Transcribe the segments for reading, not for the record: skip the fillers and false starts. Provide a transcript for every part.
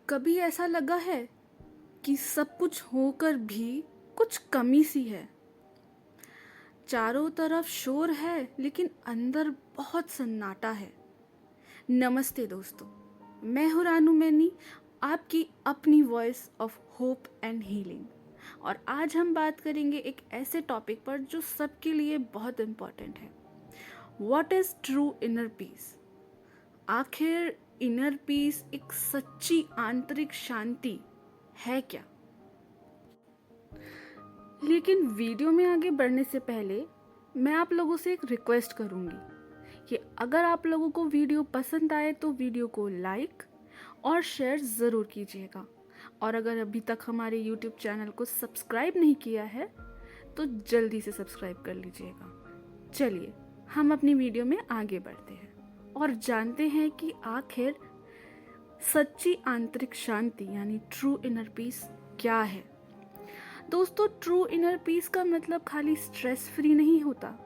कभी ऐसा लगा है कि सब कुछ होकर भी कुछ कमी सी है। चारों तरफ शोर है लेकिन अंदर बहुत सन्नाटा है। नमस्ते दोस्तों, मैं हूँ रानू मैनी, आपकी अपनी voice of hope and healing. और आज हम बात करेंगे एक ऐसे टॉपिक पर जो सबके लिए बहुत इम्पोर्टेंट है। What is true inner peace? आखिर इनर पीस एक सच्ची आंतरिक शांति है क्या? लेकिन वीडियो में आगे बढ़ने से पहले मैं आप लोगों से एक रिक्वेस्ट करूंगी कि अगर आप लोगों को वीडियो पसंद आए तो वीडियो को लाइक और शेयर ज़रूर कीजिएगा। और अगर अभी तक हमारे यूट्यूब चैनल को सब्सक्राइब नहीं किया है तो जल्दी से सब्सक्राइब कर लीजिएगा। चलिए हम अपनी वीडियो में आगे बढ़ते हैं और जानते हैं कि आखिर सच्ची आंतरिक शांति यानी ट्रू इनर पीस क्या है। दोस्तों, ट्रू इनर पीस का मतलब खाली स्ट्रेस फ्री नहीं होता।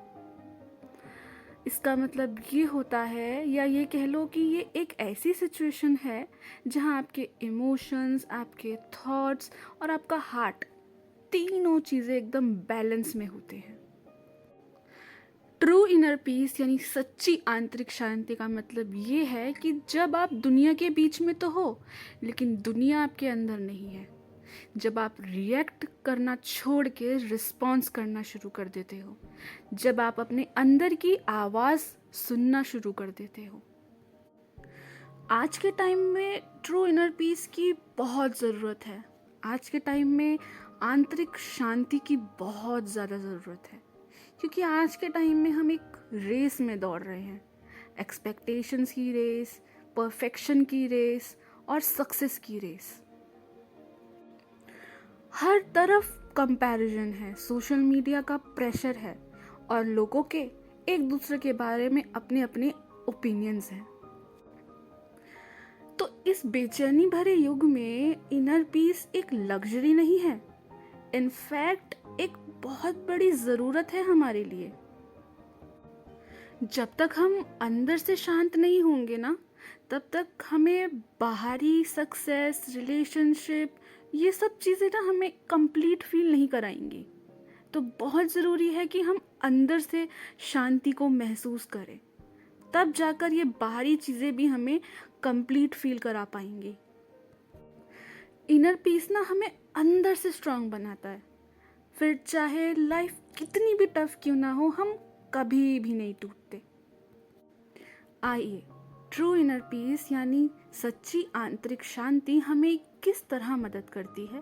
इसका मतलब ये होता है, या ये कह लो कि ये एक ऐसी सिचुएशन है जहां आपके इमोशंस, आपके थॉट्स और आपका हार्ट, तीनों चीज़ें एकदम बैलेंस में होते हैं। ट्रू इनर पीस यानी सच्ची आंतरिक शांति का मतलब ये है कि जब आप दुनिया के बीच में तो हो लेकिन दुनिया आपके अंदर नहीं है। जब आप रिएक्ट करना छोड़ के रिस्पॉन्स करना शुरू कर देते हो, जब आप अपने अंदर की आवाज़ सुनना शुरू कर देते हो। आज के टाइम में ट्रू इनर पीस की बहुत ज़रूरत है। आज के टाइम में आंतरिक शांति की बहुत ज़्यादा ज़रूरत है, क्योंकि आज के टाइम में हम एक रेस में दौड़ रहे हैं। एक्सपेक्टेशंस की रेस, परफेक्शन की रेस और सक्सेस की रेस। हर तरफ कंपैरिजन है, सोशल मीडिया का प्रेशर है और लोगों के एक दूसरे के बारे में अपने अपने ओपिनियंस हैं। तो इस बेचैनी भरे युग में इनर पीस एक लग्जरी नहीं है, इनफैक्ट एक बहुत बड़ी ज़रूरत है हमारे लिए। जब तक हम अंदर से शांत नहीं होंगे ना, तब तक हमें बाहरी सक्सेस, रिलेशनशिप, ये सब चीज़ें ना हमें कंप्लीट फील नहीं कराएंगी। तो बहुत ज़रूरी है कि हम अंदर से शांति को महसूस करें, तब जाकर ये बाहरी चीज़ें भी हमें कंप्लीट फील करा पाएंगी। इनर पीस ना हमें अंदर से स्ट्रांग बनाता है। फिर चाहे लाइफ कितनी भी टफ क्यों ना हो, हम कभी भी नहीं टूटते। आइए, ट्रू इनर पीस यानी सच्ची आंतरिक शांति हमें किस तरह मदद करती है,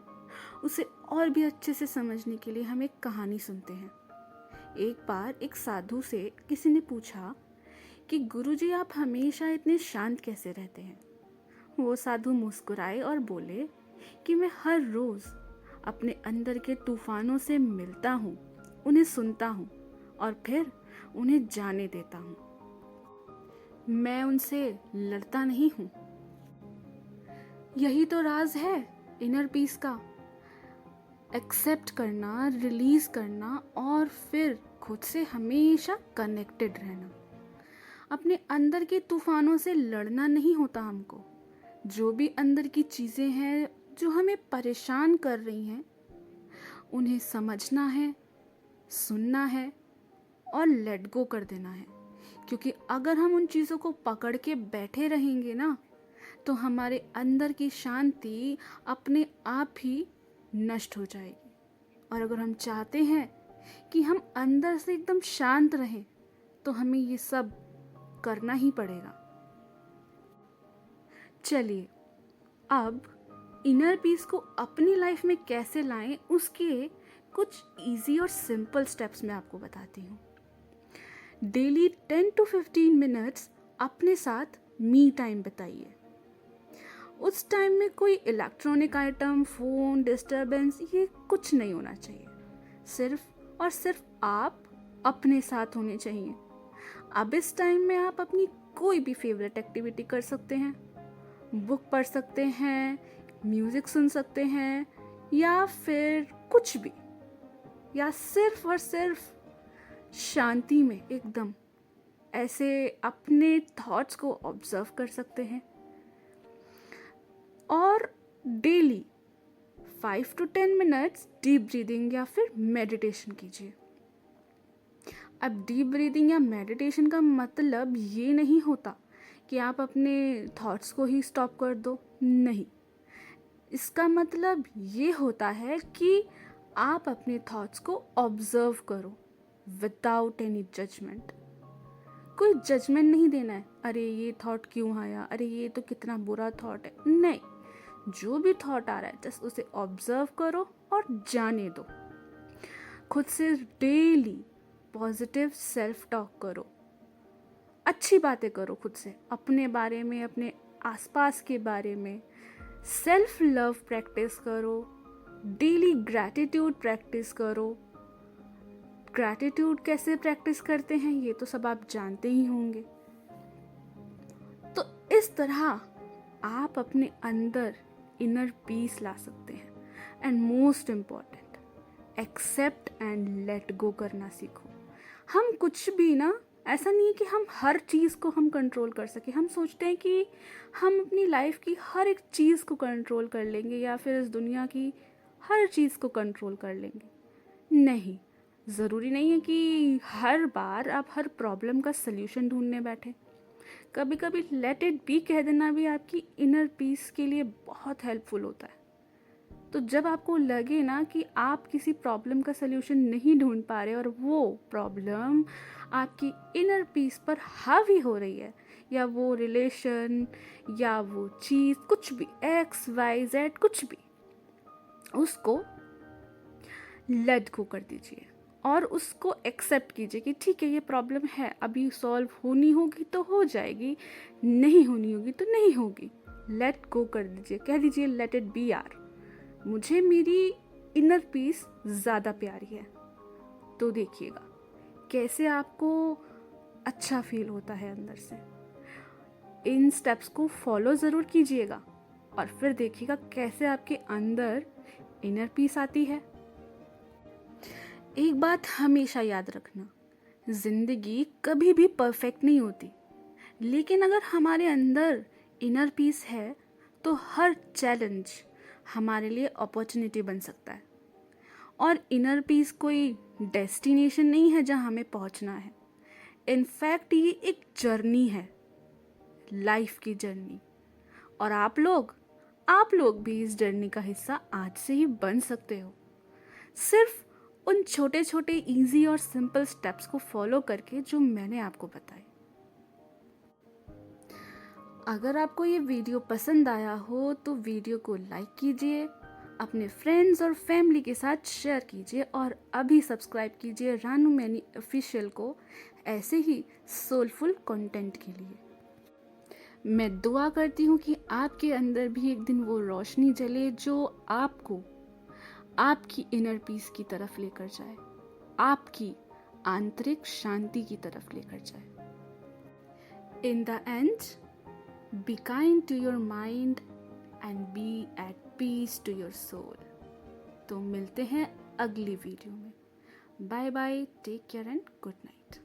उसे और भी अच्छे से समझने के लिए हम एक कहानी सुनते हैं। एक बार एक साधु से किसी ने पूछा कि गुरुजी, आप हमेशा इतने शांत कैसे रहते हैं? वो साधु मुस्कुराए और बोले कि मैं हर रोज़ अपने अंदर के तूफानों से मिलता हूँ, उन्हें सुनता हूँ और फिर उन्हें जाने देता हूँ। मैं उनसे लड़ता नहीं हूँ। यही तो राज है इनर पीस का। एक्सेप्ट करना, रिलीज करना और फिर खुद से हमेशा कनेक्टेड रहना। अपने अंदर के तूफानों से लड़ना नहीं होता हमको। जो भी अंदर की चीज़ें हैं जो हमें परेशान कर रही हैं, उन्हें समझना है, सुनना है और लेट गो कर देना है। क्योंकि अगर हम उन चीज़ों को पकड़ के बैठे रहेंगे ना, तो हमारे अंदर की शांति अपने आप ही नष्ट हो जाएगी। और अगर हम चाहते हैं कि हम अंदर से एकदम शांत रहें, तो हमें ये सब करना ही पड़ेगा। चलिए, अब इनर पीस को अपनी लाइफ में कैसे लाएं, उसके कुछ इजी और सिंपल स्टेप्स मैं आपको बताती हूँ। डेली 10 to 15 मिनट्स अपने साथ मी टाइम बिताइए। उस टाइम में कोई इलेक्ट्रॉनिक आइटम, फ़ोन, डिस्टर्बेंस, ये कुछ नहीं होना चाहिए। सिर्फ और सिर्फ आप अपने साथ होने चाहिए। अब इस टाइम में आप अपनी कोई भी फेवरेट एक्टिविटी कर सकते हैं। बुक पढ़ सकते हैं, म्यूज़िक सुन सकते हैं, या फिर कुछ भी, या सिर्फ और सिर्फ शांति में एकदम ऐसे अपने थॉट्स को ऑब्जर्व कर सकते हैं। और daily 5 to 10 minutes deep breathing या फिर मेडिटेशन कीजिए। अब डीप ब्रीदिंग या मेडिटेशन का मतलब ये नहीं होता कि आप अपने थॉट्स को ही स्टॉप कर दो, नहीं। इसका मतलब ये होता है कि आप अपने थॉट्स को ऑब्जर्व करो विदाउट एनी जजमेंट। कोई जजमेंट नहीं देना है, अरे ये थॉट क्यों आया, अरे ये तो कितना बुरा थॉट है, नहीं। जो भी थॉट आ रहा है जस्ट उसे ऑब्जर्व करो और जाने दो। खुद से डेली पॉजिटिव सेल्फ टॉक करो, अच्छी बातें करो खुद से, अपने बारे में, अपने आसपास के बारे में। सेल्फ लव प्रैक्टिस करो, डेली ग्रैटिट्यूड प्रैक्टिस करो। ग्रैटिट्यूड कैसे प्रैक्टिस करते हैं ये तो सब आप जानते ही होंगे। तो इस तरह आप अपने अंदर इनर पीस ला सकते हैं। And most important, accept and let go करना सीखो। हम कुछ भी ना, ऐसा नहीं है कि हम हर चीज़ को हम कंट्रोल कर सके। हम सोचते हैं कि हम अपनी लाइफ की हर एक चीज़ को कंट्रोल कर लेंगे या फिर इस दुनिया की हर चीज़ को कंट्रोल कर लेंगे। नहीं, ज़रूरी नहीं है कि हर बार आप हर प्रॉब्लम का सल्यूशन ढूंढने बैठे। कभी कभी लेट इट बी कह देना भी आपकी इनर पीस के लिए बहुत हेल्पफुल होता है। तो जब आपको लगे ना कि आप किसी प्रॉब्लम का सल्यूशन नहीं ढूंढ पा रहे और वो प्रॉब्लम आपकी इनर पीस पर हावी हो रही है, या वो रिलेशन या वो चीज़, कुछ भी, XYZ कुछ भी, उसको लेट गो कर दीजिए और उसको एक्सेप्ट कीजिए कि ठीक है ये प्रॉब्लम है, अभी सॉल्व होनी होगी तो हो जाएगी, नहीं होनी होगी तो नहीं होगी। लेट गो कर दीजिए, कह दीजिए लेट इट बी यार, मुझे मेरी इनर पीस ज़्यादा प्यारी है। तो देखिएगा कैसे आपको अच्छा फील होता है अंदर से। इन स्टेप्स को फॉलो ज़रूर कीजिएगा और फिर देखिएगा कैसे आपके अंदर इनर पीस आती है। एक बात हमेशा याद रखना, ज़िंदगी कभी भी परफेक्ट नहीं होती, लेकिन अगर हमारे अंदर इनर पीस है तो हर चैलेंज हमारे लिए अपॉर्चुनिटी बन सकता है। और इनर पीस कोई डेस्टिनेशन नहीं है जहाँ हमें पहुँचना है। इनफैक्ट ये एक जर्नी है, लाइफ की जर्नी। और आप लोग भी इस जर्नी का हिस्सा आज से ही बन सकते हो, सिर्फ उन छोटे छोटे इजी और सिंपल स्टेप्स को फॉलो करके जो मैंने आपको बताए। अगर आपको ये वीडियो पसंद आया हो तो वीडियो को लाइक कीजिए, अपने फ्रेंड्स और फैमिली के साथ शेयर कीजिए और अभी सब्सक्राइब कीजिए रानू मैनी ऑफिशियल को ऐसे ही सोलफुल कंटेंट के लिए। मैं दुआ करती हूँ कि आपके अंदर भी एक दिन वो रोशनी जले जो आपको आपकी इनर पीस की तरफ लेकर जाए, आपकी आंतरिक शांति की तरफ लेकर जाए। In the end, be kind to your mind and be at peace to your soul। तो मिलते हैं अगली वीडियो में। Bye bye, take care and good night.